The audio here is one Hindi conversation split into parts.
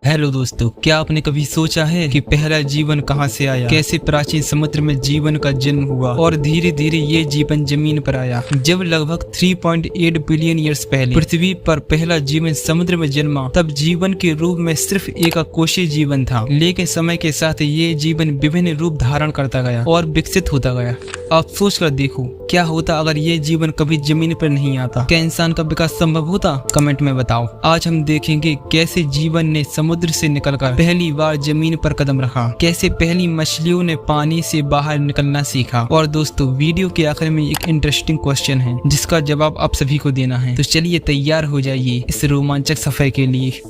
हेलो दोस्तों, क्या आपने कभी सोचा है कि पहला जीवन कहां से आया, कैसे प्राचीन समुद्र में जीवन का जन्म हुआ और धीरे धीरे ये जीवन जमीन पर आया। जब लगभग 3.8 बिलियन ईयर्स पहले पृथ्वी पर पहला जीवन समुद्र में जन्मा, तब जीवन के रूप में सिर्फ एक आकोशीय जीवन था। लेकिन समय के साथ ये जीवन विभिन्न रूप धारण करता गया और विकसित होता गया। आप सोच कर देखो, क्या होता अगर ये जीवन कभी जमीन पर नहीं आता? क्या इंसान का विकास संभव होता? कमेंट में बताओ। आज हम देखेंगे कैसे जीवन ने समुद्र से निकलकर पहली बार जमीन पर कदम रखा, कैसे पहली मछलियों ने पानी से बाहर निकलना सीखा। और दोस्तों, वीडियो के आखिर में एक इंटरेस्टिंग क्वेश्चन है जिसका जवाब आप सभी को देना है। तो चलिए तैयार हो जाइए इस रोमांचक सफर के लिए।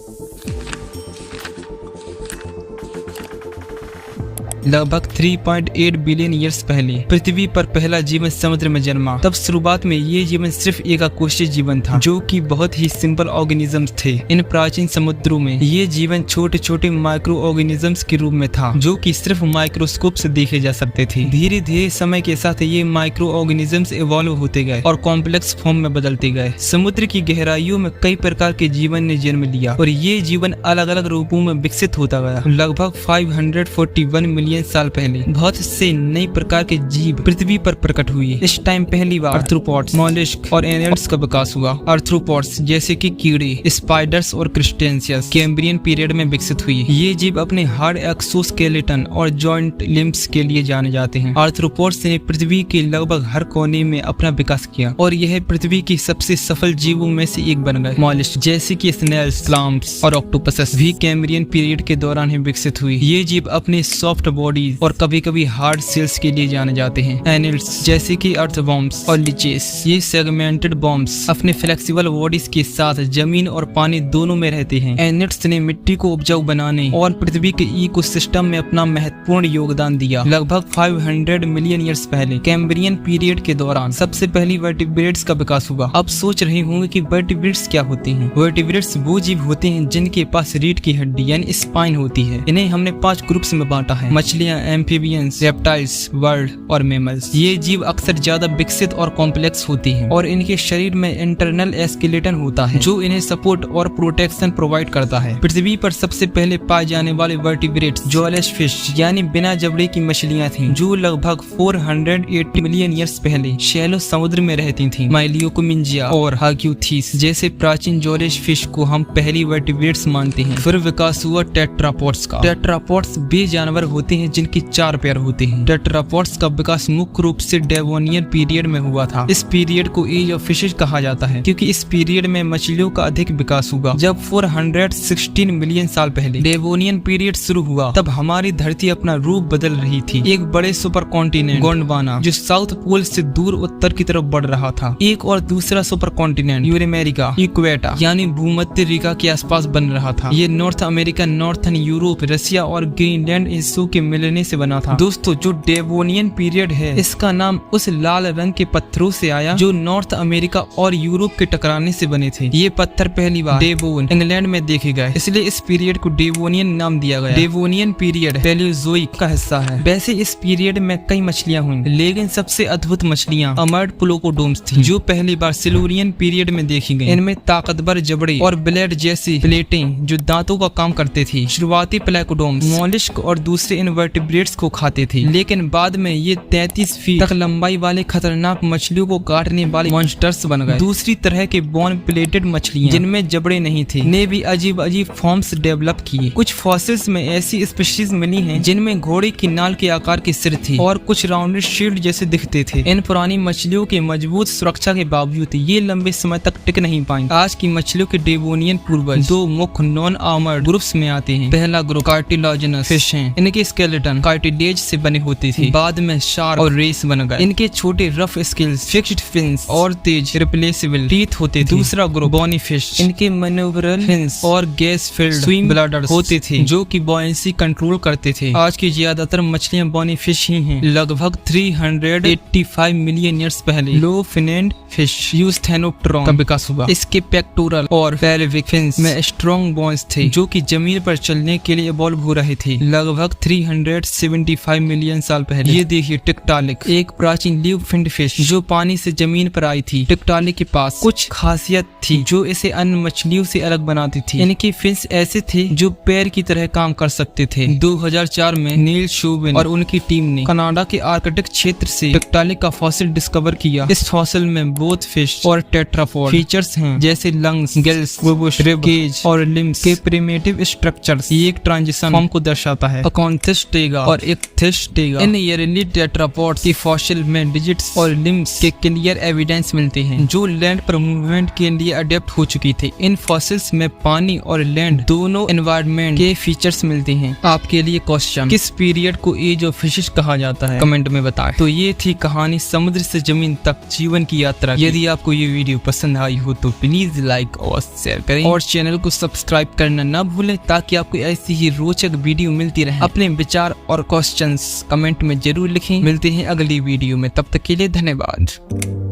लगभग 3.8 बिलियन ईयर्स पहले पृथ्वी पर पहला जीवन समुद्र में जन्मा। तब शुरुआत में ये जीवन सिर्फ एक आकोशीय जीवन था, जो कि बहुत ही सिंपल ऑर्गेनिजम्स थे। इन प्राचीन समुद्रों में ये जीवन छोटे छोटे माइक्रो ऑर्गेनिजम्स के रूप में था, जो कि सिर्फ माइक्रोस्कोप से देखे जा सकते थे। धीरे धीरे समय के साथ ये माइक्रो ऑर्गेनिजम्स इवॉल्व होते गए और कॉम्प्लेक्स फॉर्म में बदलते गए। समुद्र की गहराइयों में कई प्रकार के जीवन ने जन्म लिया और ये जीवन अलग अलग रूपों में विकसित होता गया। लगभग 541 मिलियन साल पहले बहुत से नए प्रकार के जीव पृथ्वी पर प्रकट हुए। इस टाइम पहली बार आर्थ्रोपॉड्स, मॉलस्क और एनिमल्स का विकास हुआ। आर्थ्रोपॉड्स जैसे कि कीड़े, स्पाइडर्स और क्रस्टेशियंस कैम्ब्रियन पीरियड में विकसित हुई। ये जीव अपने हार्ड एक्सोस्केलेटन और जॉइंट लिम्ब्स के लिए जाने जाते हैं। आर्थ्रोपॉड्स ने पृथ्वी के लगभग हर कोने में अपना विकास किया और यह पृथ्वी की सबसे सफल जीवों में से एक बन गए। मॉलस्क जैसे कि स्नेल्स, क्लैम्स और ऑक्टोपस भी कैम्ब्रियन पीरियड के दौरान ही विकसित हुई। ये जीव अपने सॉफ्ट बॉडी और कभी कभी हार्ड सेल्स के लिए जाने जाते हैं। एनिल्स जैसे कि अर्थवॉर्म्स और लीचेस, ये सेगमेंटेड वॉर्म्स अपने फ्लेक्सिबल बॉडीज के साथ जमीन और पानी दोनों में रहते हैं। एनिल्स ने मिट्टी को उपजाऊ बनाने और पृथ्वी के इकोसिस्टम में अपना महत्वपूर्ण योगदान दिया। लगभग 500 मिलियन ईयर्स पहले कैम्ब्रियन पीरियड के दौरान सबसे पहली वर्टिब्रेट्स का विकास हुआ। अब सोच रहे होंगे कि वर्टिब्रेट्स क्या होते हैं। वर्टिब्रेट्स वो जीव होते हैं जिनके पास रीढ़ की हड्डी यानी स्पाइन होती है। इन्हें हमने 5 ग्रुप्स में बांटा है: मछलियां, एम्फीबियंस, रेप्टाइल्स, बर्ड और मैमल्स। ये जीव अक्सर ज्यादा विकसित और कॉम्प्लेक्स होती हैं और इनके शरीर में इंटरनल स्केलेटन होता है जो इन्हें सपोर्ट और प्रोटेक्शन प्रोवाइड करता है। पृथ्वी पर सबसे पहले पाए जाने वाले वर्टिब्रेट्स जॉलेस फिश यानी बिना जबड़े की मछलियां थीं, जो लगभग 480 मिलियन ईयर्स पहले शैलो समुद्र में रहती थीं। माइलियोकोमिंजिया और हाक्यूथीस जैसे प्राचीन जॉलेस फिश को हम पहली वर्टिब्रेट्स मानते हैं। फिर विकास हुआ टेट्रापॉड्स का। टेट्रापॉड्स वे जानवर होते हैं जिनकी 4 पैर होते हैं। टेट्रापॉड्स का विकास मुख्य रूप से डेवोनियन पीरियड में हुआ था। इस पीरियड को एज ऑफ फिशेज कहा जाता है क्योंकि इस पीरियड में मछलियों का अधिक विकास हुआ। जब 416 मिलियन साल पहले डेवोनियन पीरियड शुरू हुआ, तब हमारी धरती अपना रूप बदल रही थी। एक बड़े सुपर कॉन्टिनेंट गोंडवाना जो साउथ पोल से दूर उत्तर की तरफ बढ़ रहा था। एक और दूसरा सुपर कॉन्टिनेंट यूरेमेरिका इक्वेटा यानी भूमध्य रेखा के आसपास बन रहा था। ये north America, northern Europe, Russia और ग्रीनलैंड हिस्सों के मिलने से बना था। दोस्तों, जो डेवोनियन पीरियड है, इसका नाम उस लाल रंग के पत्थरों से आया जो नॉर्थ अमेरिका और यूरोप के टकराने से बने थे। ये पत्थर पहली बार डेवोन इंग्लैंड में देखे गए, इसलिए इस पीरियड को डेवोनियन नाम दिया गया। डेवोनियन पीरियड पैलियोजोइक का हिस्सा है। वैसे इस पीरियड में कई मछलियां हुई, लेकिन सबसे अद्भुत मछलियां अमर्ड प्लोकोडोम्स थी, जो पहली बार सिल्वरियन पीरियड में देखी गई। इनमें ताकतवर जबड़े और ब्लेड जैसी प्लेटें जो दांतों का काम करते थी। शुरुआती प्लेकोडोम्स मॉलस्क और दूसरे इनवर्टिब्रेट्स को खाते थे, लेकिन बाद में ये 33 फीट तक लंबाई वाले खतरनाक मछलियों को काटने वाले मॉन्स्टर्स बन गए। दूसरी तरह के बोन प्लेटेड मछलियां जिनमें जबड़े नहीं थे ने भी अजीब अजीब फॉर्म्स डेवलप किए। कुछ फॉसिल्स में ऐसी स्पीशीज मिली हैं जिनमें घोड़े की नाल के आकार की सिर थी और कुछ राउंडेड शील्ड जैसे दिखते थे। इन पुरानी मछलियों के मजबूत सुरक्षा के बावजूद ये लंबे समय तक टिक नहीं पाई। आज की मछलियों के डेवोनियन पूर्वज 2 मुख्य नॉन आर्मर्ड ग्रुप्स में आते हैं। पहला ग्रुप कार्टिलाजिनस फिश है। इनके स्केलेटन कार्टिलेज से बने होती थी। बाद में शार्क और रेस बन गए। इनके छोटे रफ स्केल्स, फिक्स्ड फिन्स और तेज रिप्लेसेबल टीथ होते थे। दूसरा ग्रुप बॉनी फिश। इनके मैन्युवरल फिन्स और गैस फिल्ड स्विम ब्लैडर्स होते थे जो कि बॉयंसी कंट्रोल करते थे। आज की ज्यादातर मछलियां बॉनी फिश ही हैं। लगभग 385 मिलियन ईयर्स पहले लो फिनेंड फिश यूस्थेनोप्टेरॉन का विकास हुआ। इसके पेक्टोरल और पेल्विक फिन्स में स्ट्रॉन्ग बोन्स थे जो कि जमीन पर चलने के लिए इवॉल्व हो रहे थे। लगभग 300 375 मिलियन साल पहले। ये देखिए टिक्टालिक, एक प्राचीन लिव फिन्ड फिश जो पानी से जमीन पर आई थी। टिक्टालिक के पास कुछ खासियत थी जो इसे अन्य मछलियों से अलग बनाती थी। इनके फिन्स ऐसे थे जो पैर की तरह काम कर सकते थे। 2004 में नील शोबिन और उनकी टीम ने कनाडा के आर्कटिक क्षेत्र से टिक्टालिक का फॉसिल डिस्कवर किया। इस फॉसिल में बोथ फिश और टेट्रापॉड फीचर्स हैं जैसे लंग्स, गिल्स, बुश, रिब, केज और लिम्स के प्रिमिटिव स्ट्रक्चर्स। ये एक ट्रांजिशन फॉर्म को दर्शाता है। अकॉन्थिस टेगा और इक्थिस टेगा, इन एयरली टेट्रापॉड के फॉसिल में डिजिट्स और लिम्स के क्लियर एविडेंस मिलते हैं जो लैंड पर मूवमेंट के लिए अडेप्ट हो चुकी थे। इन फॉसिल्स में पानी और लैंड दोनों एनवायरनमेंट के फीचर्स मिलते हैं। आपके लिए क्वेश्चन, किस पीरियड को एज ऑफ फिशेस कहा जाता है? कमेंट में बताएं। तो ये थी कहानी समुद्र से जमीन तक जीवन की यात्रा। यदि आपको ये वीडियो पसंद आई हो तो प्लीज लाइक और शेयर करें और चैनल को सब्सक्राइब करना न भूलें ताकि आपको ऐसी ही रोचक वीडियो मिलती रहे। अपने विचार और क्वेश्चंस कमेंट में जरूर लिखें। मिलते हैं अगली वीडियो में, तब तक के लिए धन्यवाद।